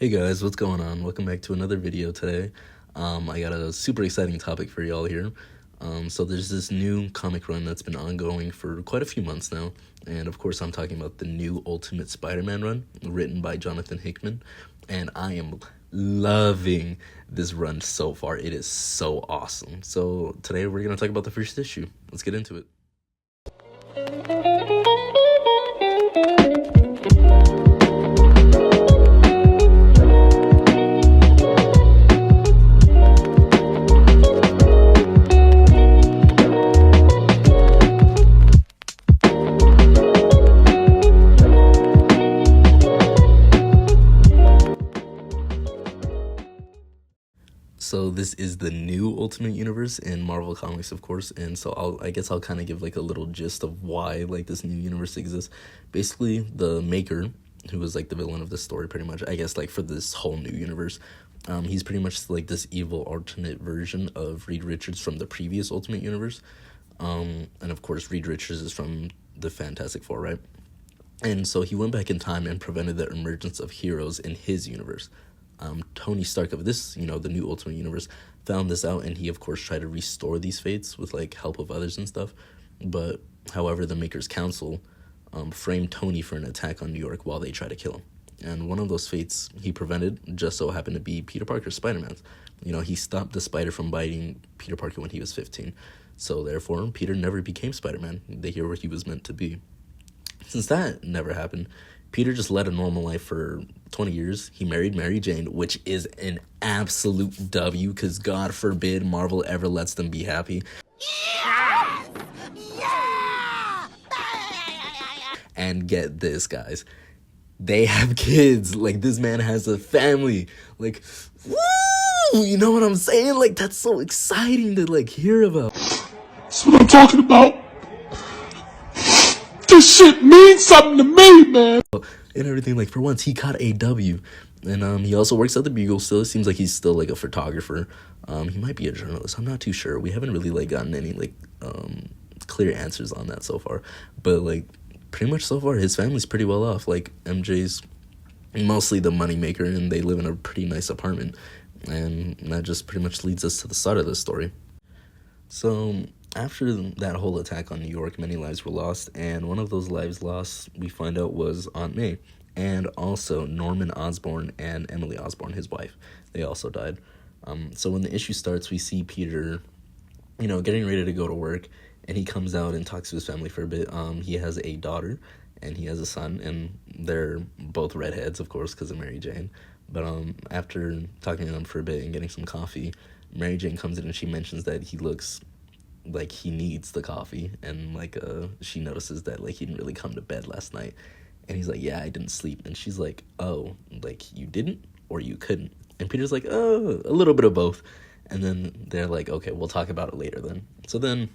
Hey guys, what's going on? Welcome back to another video today. I got a super exciting topic for y'all here. So there's this new comic run that's been ongoing for quite a few months now, and of course I'm talking about the new Ultimate Spider-Man run, written by Jonathan Hickman, and I am loving this run so far. It is so awesome. So today we're gonna talk about the first issue. Let's get into it. So this is the new Ultimate Universe in Marvel Comics, of course, and so I guess I'll kind of give like a little gist of why like this new universe exists. Basically, the Maker, who was like the villain of this story, pretty much, I guess, like for this whole new universe, he's pretty much like this evil alternate version of Reed Richards from the previous Ultimate Universe, and of course Reed Richards is from the Fantastic Four, right? And so he went back in time and prevented the emergence of heroes in his universe. Tony Stark of this, the new Ultimate Universe, found this out, and he, of course, tried to restore these fates with, like, help of others and stuff. But, however, the Maker's Council framed Tony for an attack on New York while they tried to kill him. And one of those fates he prevented just so happened to be Peter Parker's Spider-Man's. He stopped the spider from biting Peter Parker when he was 15. So, therefore, Peter never became Spider-Man, the hero he was meant to be. Since that never happened, Peter just led a normal life for 20 years. He married Mary Jane, which is an absolute W, because God forbid Marvel ever lets them be happy. Yeah! Yeah! And get this, guys. They have kids. Like, this man has a family. Like, woo! You know what I'm saying? Like, that's so exciting to, like, hear about. That's what I'm talking about. This shit means something to me, man. And everything, like, for once, he caught a W. And he also works at the Bugle still. It seems like he's still, like, a photographer. He might be a journalist. I'm not too sure. We haven't really, like, gotten any, like, clear answers on that so far. But, like, pretty much so far, his family's pretty well off. Like, MJ's mostly the moneymaker, and they live in a pretty nice apartment. And that just pretty much leads us to the start of this story. So after that whole attack on New York, many lives were lost, and one of those lives lost, we find out, was Aunt May, and also Norman Osborn and Emily Osborn, his wife. They also died. So when the issue starts, we see Peter, getting ready to go to work, and he comes out and talks to his family for a bit. He has a daughter, and he has a son, and they're both redheads, of course, because of Mary Jane. But after talking to them for a bit and getting some coffee, Mary Jane comes in and she mentions that he looks like he needs the coffee, and like she notices that like he didn't really come to bed last night, and he's like, yeah, I didn't sleep. And she's like, oh, like you didn't or you couldn't? And Peter's like, oh, a little bit of both. And then they're like, okay, we'll talk about it later then. So then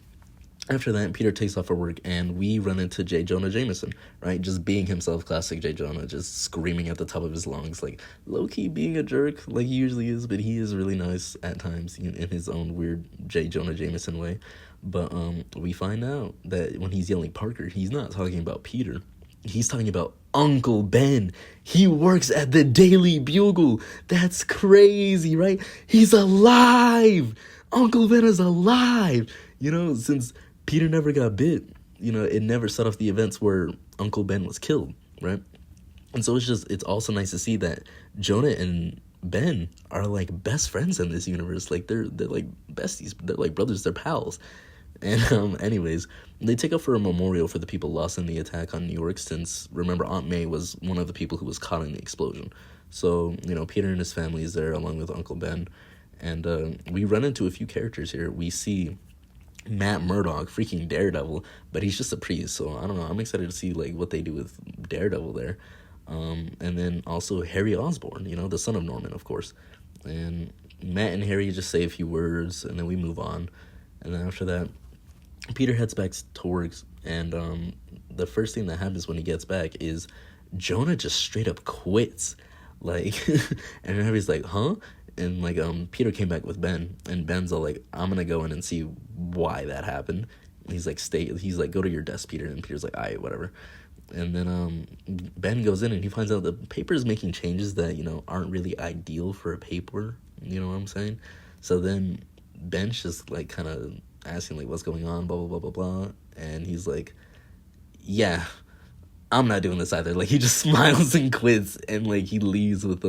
after that, Peter takes off for work, and we run into J. Jonah Jameson, right? Just being himself, classic J. Jonah, just screaming at the top of his lungs, like, low-key being a jerk, like he usually is, but he is really nice at times in his own weird J. Jonah Jameson way. But we find out that when he's yelling Parker, he's not talking about Peter. He's talking about Uncle Ben. He works at the Daily Bugle. That's crazy, right? He's alive! Uncle Ben is alive! Since Peter never got bit, it never set off the events where Uncle Ben was killed, right? And so it's also nice to see that Jonah and Ben are like best friends in this universe. Like they're like besties, they're like brothers, they're pals. And anyways, they take up for a memorial for the people lost in the attack on New York, since, remember, Aunt May was one of the people who was caught in the explosion. So, Peter and his family is there along with Uncle Ben. And we run into a few characters here. We see Matt Murdock, freaking Daredevil, but he's just a priest, so I don't know. I'm excited to see like what they do with Daredevil there. And then also Harry Osborn, the son of Norman, of course. And Matt and Harry just say a few words, and then we move on. And then after that, Peter heads back to work, and the first thing that happens when he gets back is Jonah just straight up quits. Like, and Harry's like, huh? And like Peter came back with Ben, and Ben's all like, I'm gonna go in and see why that happened. And he's like, go to your desk, Peter. And Peter's like, all right, whatever. And then Ben goes in and he finds out the paper is making changes that, aren't really ideal for a paper. You know what I'm saying? So then Ben's just like kind of asking like what's going on, blah, blah, blah, blah, blah. And he's like, yeah, I'm not doing this either. Like he just smiles and quits and like he leaves with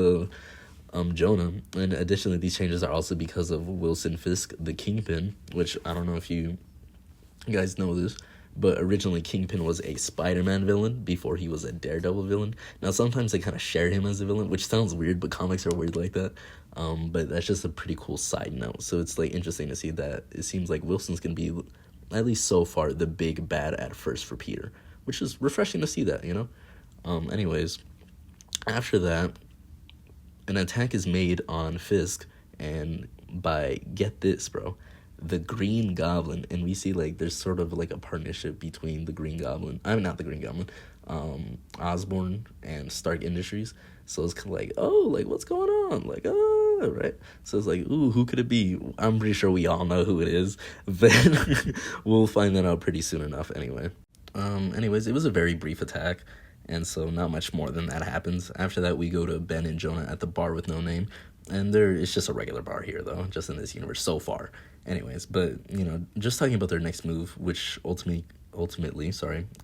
Jonah. And additionally, these changes are also because of Wilson Fisk, the Kingpin, which I don't know if you guys know this, but originally Kingpin was a Spider-Man villain before he was a Daredevil villain. Now sometimes they kind of share him as a villain, which sounds weird, but comics are weird like that. But that's just a pretty cool side note. So it's like interesting to see that it seems like Wilson's gonna be, at least so far, the big bad at first for Peter, which is refreshing to see that, Anyways, after that, an attack is made on Fisk, and by, get this, bro, the Green Goblin, and we see like there's sort of like a partnership between the Green Goblin, not the Green Goblin, Osborn and Stark Industries. So it's kind of like, oh, like what's going on? Like, oh, right. So it's like, ooh, who could it be? I'm pretty sure we all know who it is, but we'll find that out pretty soon enough anyway. Anyways, it was a very brief attack, and so not much more than that happens. After that, we go to Ben and Jonah at the bar with no name, and it's just a regular bar here, though, just in this universe so far. Anyways, but, just talking about their next move, which ultimately,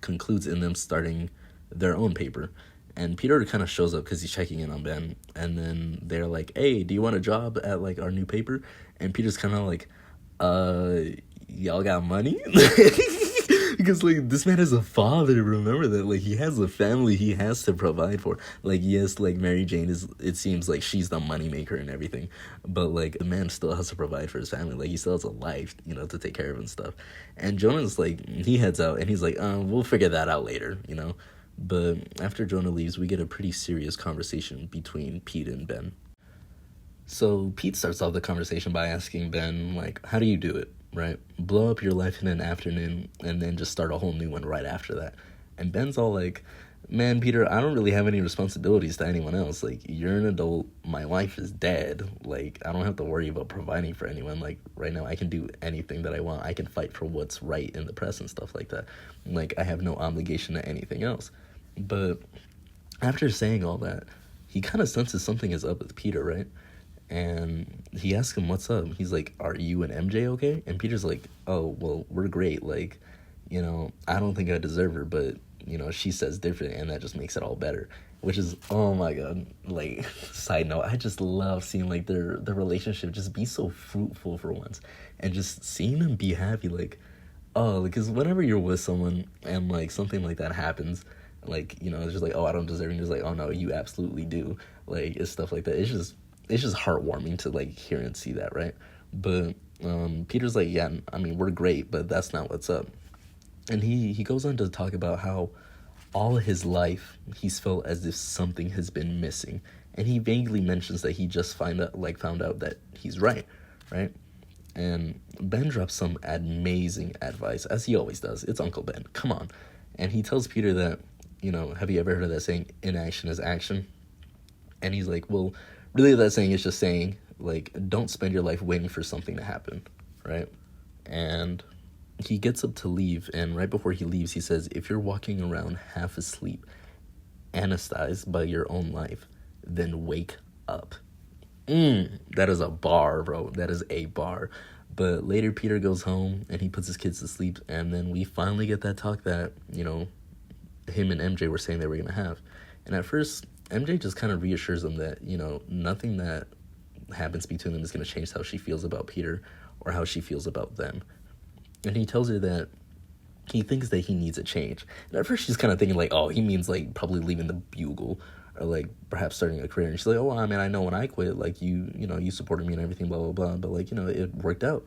concludes in them starting their own paper. And Peter kind of shows up because he's checking in on Ben, and then they're like, hey, do you want a job at, like, our new paper? And Peter's kind of like, y'all got money? Because, like, this man is a father, remember that, like, he has a family he has to provide for. Like, yes, like, Mary Jane it seems like she's the moneymaker and everything, but, like, the man still has to provide for his family. Like, he still has a life, to take care of and stuff. And Jonah's, like, he heads out, and he's like, we'll figure that out later, But after Jonah leaves, we get a pretty serious conversation between Pete and Ben. So Pete starts off the conversation by asking Ben, like, how do you do it? Right? Blow up your life in an afternoon and then just start a whole new one right after that. And Ben's all like, man, Peter, I don't really have any responsibilities to anyone else. Like, you're an adult. My wife is dead. Like, I don't have to worry about providing for anyone. Like, right now, I can do anything that I want. I can fight for what's right in the press and stuff like that. Like, I have no obligation to anything else. But after saying all that, he kind of senses something is up with Peter, right? And he asks him, what's up? He's like, are you and MJ okay? And Peter's like, oh, well, we're great. Like, I don't think I deserve her, but, she says different, and that just makes it all better. Which is, oh my God, like, side note, I just love seeing, like, their relationship just be so fruitful for once. And just seeing them be happy, like, oh, because whenever you're with someone and, like, something like that happens, like, it's just like, oh, I don't deserve it. And you're just like, oh, no, you absolutely do. Like, it's stuff like that. It's just heartwarming to, like, hear and see that, right? But Peter's like, yeah, I mean, we're great, but that's not what's up. And he goes on to talk about how all his life he's felt as if something has been missing. And he vaguely mentions that he just found out that he's right? And Ben drops some amazing advice, as he always does. It's Uncle Ben. Come on. And he tells Peter that, have you ever heard of that saying, inaction is action? And he's like, well, really, that saying is just saying, like, don't spend your life waiting for something to happen, right? And he gets up to leave, and right before he leaves, he says, if you're walking around half asleep, anesthetized by your own life, then wake up. That is a bar, bro. That is a bar. But later, Peter goes home, and he puts his kids to sleep, and then we finally get that talk that, him and MJ were saying they were going to have. And at first, MJ just kind of reassures them that, nothing that happens between them is going to change how she feels about Peter or how she feels about them. And he tells her that he thinks that he needs a change. And at first she's kind of thinking like, oh, he means like probably leaving the Bugle or like perhaps starting a career. And she's like, oh, I mean, I know when I quit, like you supported me and everything, blah, blah, blah. But like, it worked out.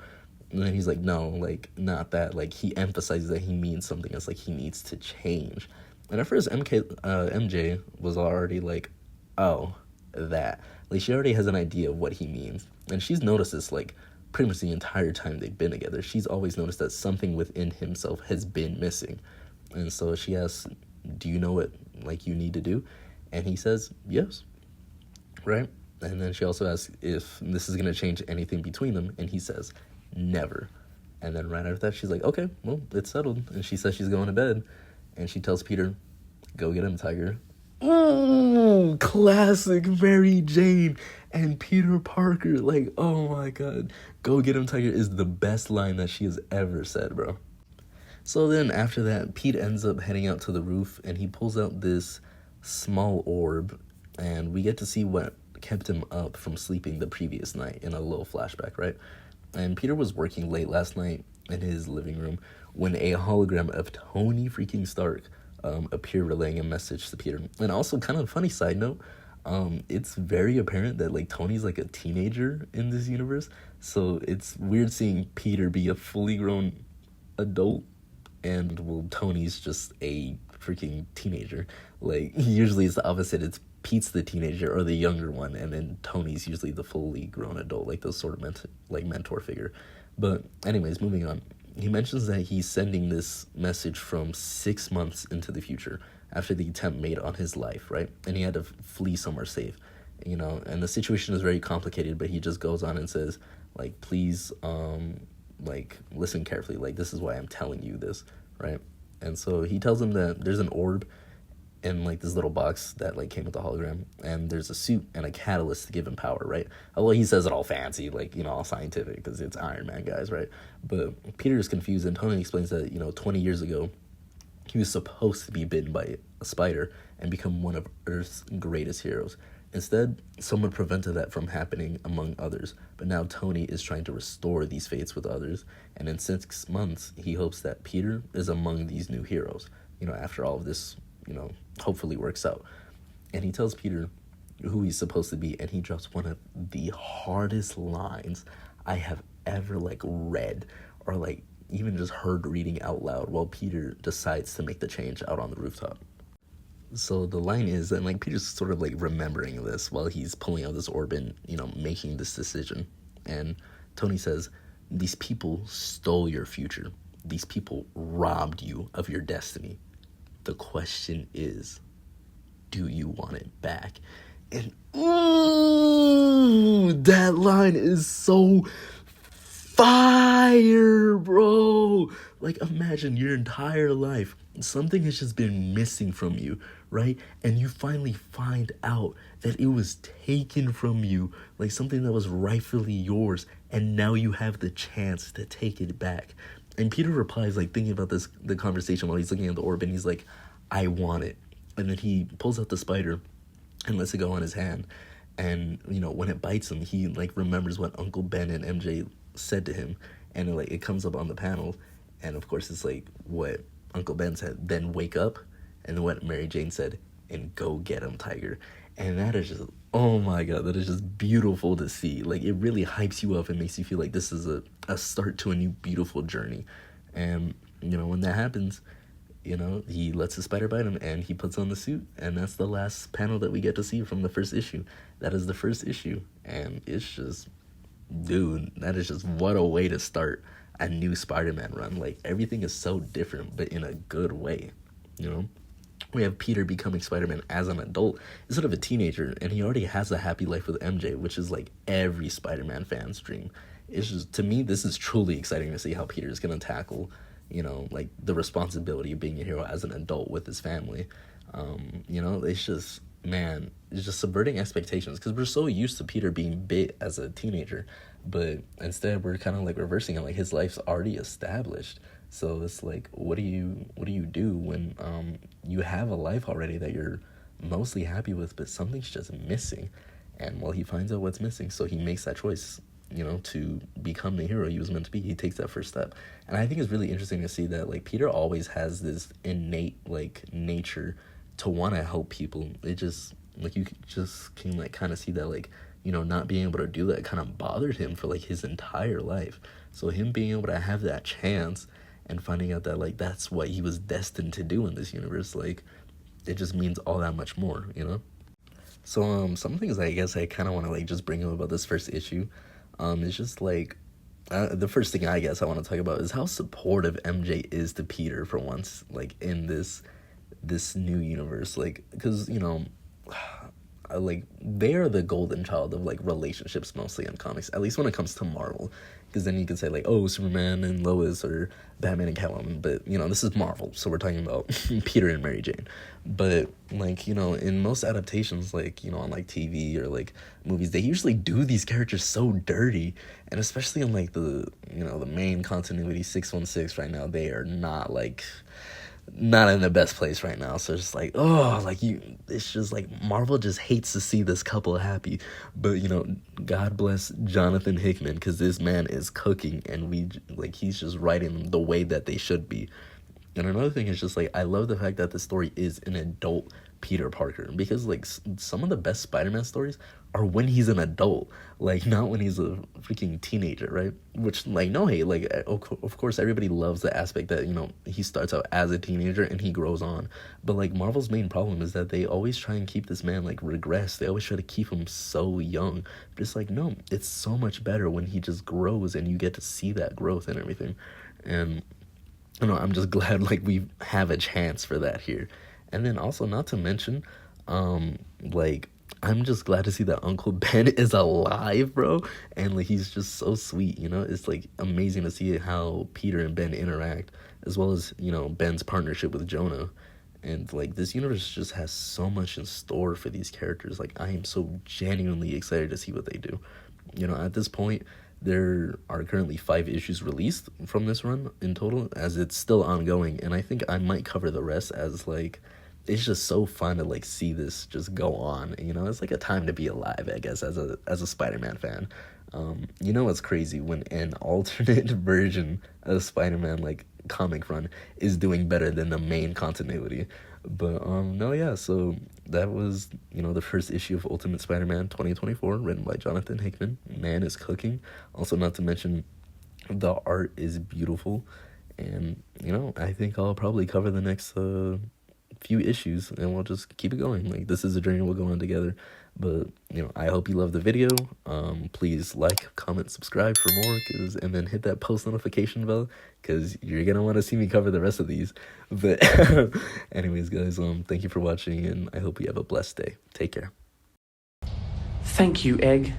And then he's like, no, like not that. Like he emphasizes that he means something. It's like he needs to change. And at first MJ was already like, oh, that. Like she already has an idea of what he means. And she's noticed this like pretty much the entire time they've been together. She's always noticed that something within himself has been missing. And so she asks, do you know what like you need to do? And he says, yes. Right? And then she also asks if this is going to change anything between them. And he says, never. And then right after that, she's like, okay, well, it's settled. And she says she's going to bed. And she tells Peter, Go get him, Tiger. Ooh, classic Mary Jane and Peter Parker. Like, oh my god. Go get him, Tiger is the best line that she has ever said, bro. So then after that, Pete ends up heading out to the roof and he pulls out this small orb and we get to see what kept him up from sleeping the previous night in a little flashback, right? And Peter was working late last night in his living room when a hologram of Tony freaking Stark appeared relaying a message to Peter. And also, kind of funny side note, it's very apparent that like Tony's like a teenager in this universe. So it's weird seeing Peter be a fully grown adult and well Tony's just a freaking teenager. Like usually it's the opposite. It's Pete's the teenager or the younger one, and then Tony's usually the fully grown adult, like those sort of mentor figure. But anyways, moving on. He mentions that he's sending this message from 6 months into the future after the attempt made on his life, right? And he had to flee somewhere safe, you know. And the situation is very complicated, but he just goes on and says, like, please, like, listen carefully. Like, this is why I'm telling you this, right? And so he tells him that there's an orb in like this little box that like came with the hologram, and there's a suit and a catalyst to give him power, right? Well, he says it all fancy, like, you know, all scientific because it's Iron Man, guys, right? But Peter is confused, and Tony explains that, you know, 20 years ago he was supposed to be bitten by a spider and become one of Earth's greatest heroes. Instead, someone prevented that from happening among others, but now Tony is trying to restore these fates with others, and in 6 months he hopes that Peter is among these new heroes, you know, after all of this, you know, hopefully works out. And he tells Peter who he's supposed to be, and he drops one of the hardest lines I have ever like read or like even just heard reading out loud while Peter decides to make the change out on the rooftop. So the line is, and like Peter's sort of like remembering this while he's pulling out this orb and, you know, making this decision. And Tony says, these people stole your future. These people robbed you of your destiny. The question is, do you want it back? And ooh, that line is so fire, bro. Like, imagine your entire life, something has just been missing from you, right? And you finally find out that it was taken from you, like something that was rightfully yours, and now you have the chance to take it back. And Peter replies, like, thinking about this, the conversation while he's looking at the orb, and he's like, I want it. And then he pulls out the spider and lets it go on his hand. And, you know, when it bites him, he, like, remembers what Uncle Ben and MJ said to him. And, like, it comes up on the panel. And, of course, it's, like, what Uncle Ben said, then wake up. And what Mary Jane said, and go get him, Tiger. And that is just, oh, my God, that is just beautiful to see. Like, it really hypes you up and makes you feel like this is a start to a new beautiful journey. And, you know, when that happens, you know, he lets the spider bite him and he puts on the suit, and that's the last panel that we get to see from the first issue. That is the first issue, and it's just, dude, that is just what a way to start a new Spider-Man run. Like, everything is so different, but in a good way, you know? We have Peter becoming Spider-Man as an adult instead of a teenager, and he already has a happy life with MJ, which is like every Spider-Man fan's dream. It's just, to me, this is truly exciting to see how Peter is going to tackle, you know, like the responsibility of being a hero as an adult with his family. You know, it's just, man, it's just subverting expectations, because we're so used to Peter being bit as a teenager, but instead we're kind of like reversing it. Like, his life's already established, so it's like, what do you do when you have a life already that you're mostly happy with, but something's just missing? And well, he finds out what's missing, so he makes that choice, you know, to become the hero he was meant to be. He takes that first step. And I think it's really interesting to see that, like, Peter always has this innate, like, nature to want to help people. It just, like, you just can, like, kind of see that, like, you know, not being able to do that kind of bothered him for, like, his entire life. So him being able to have that chance and finding out that, like, that's what he was destined to do in this universe, like, it just means all that much more, you know? So, some things I guess I kind of want to, like, just bring up about this first issue. It's just, like, the first thing I guess I want to talk about is how supportive MJ is to Peter for once, like, in this new universe. Like, because, you know, like they are the golden child of like relationships mostly in comics, at least when it comes to Marvel. Because then you could say like, oh, Superman and Lois, or Batman and Catwoman, but you know, this is Marvel, so we're talking about Peter and Mary Jane. But like, you know, in most adaptations, like, you know, on like TV or like movies, they usually do these characters so dirty, and especially in like the, you know, the main continuity 616 right now, they are not in the best place right now. So it's like, oh, like it's just like Marvel just hates to see this couple happy. But you know, God bless Jonathan Hickman, because this man is cooking, and he's just writing the way that they should be. And another thing is just like, I love the fact that the story is an adult Peter Parker, because like some of the best Spider-Man stories are when he's an adult, like not when he's a freaking teenager, right? Which, like, no hate, like of course everybody loves the aspect that, you know, he starts out as a teenager and he grows on. But like Marvel's main problem is that they always try and keep this man like regress. They always try to keep him so young. But it's like, no, it's so much better when he just grows and you get to see that growth and everything. And you know, I'm just glad like we have a chance for that here. And then also, not to mention, like, I'm just glad to see that Uncle Ben is alive, bro. And like, he's just so sweet, you know? It's like amazing to see how Peter and Ben interact, as well as, you know, Ben's partnership with Jonah. And like, this universe just has so much in store for these characters. Like, I am so genuinely excited to see what they do. You know, at this point, there are currently 5 issues released from this run in total, as it's still ongoing. And I think I might cover the rest, as like, it's just so fun to like see this just go on. You know, it's like a time to be alive, I guess, as a Spider-Man fan. You know what's crazy? When an alternate version of Spider-Man like comic run is doing better than the main continuity. But no, yeah, so that was, you know, the first issue of Ultimate Spider-Man 2024, written by Jonathan Hickman. Man is cooking. Also, not to mention, the art is beautiful. And, you know, I think I'll probably cover the next few issues, and we'll just keep it going. Like, this is a journey we'll go on together. But, you know, I hope you love the video. Please like, comment, subscribe for more, and then hit that post notification bell, because you're gonna want to see me cover the rest of these. But anyways, guys, thank you for watching, and I hope you have a blessed day. Take care. Thank you, Egg.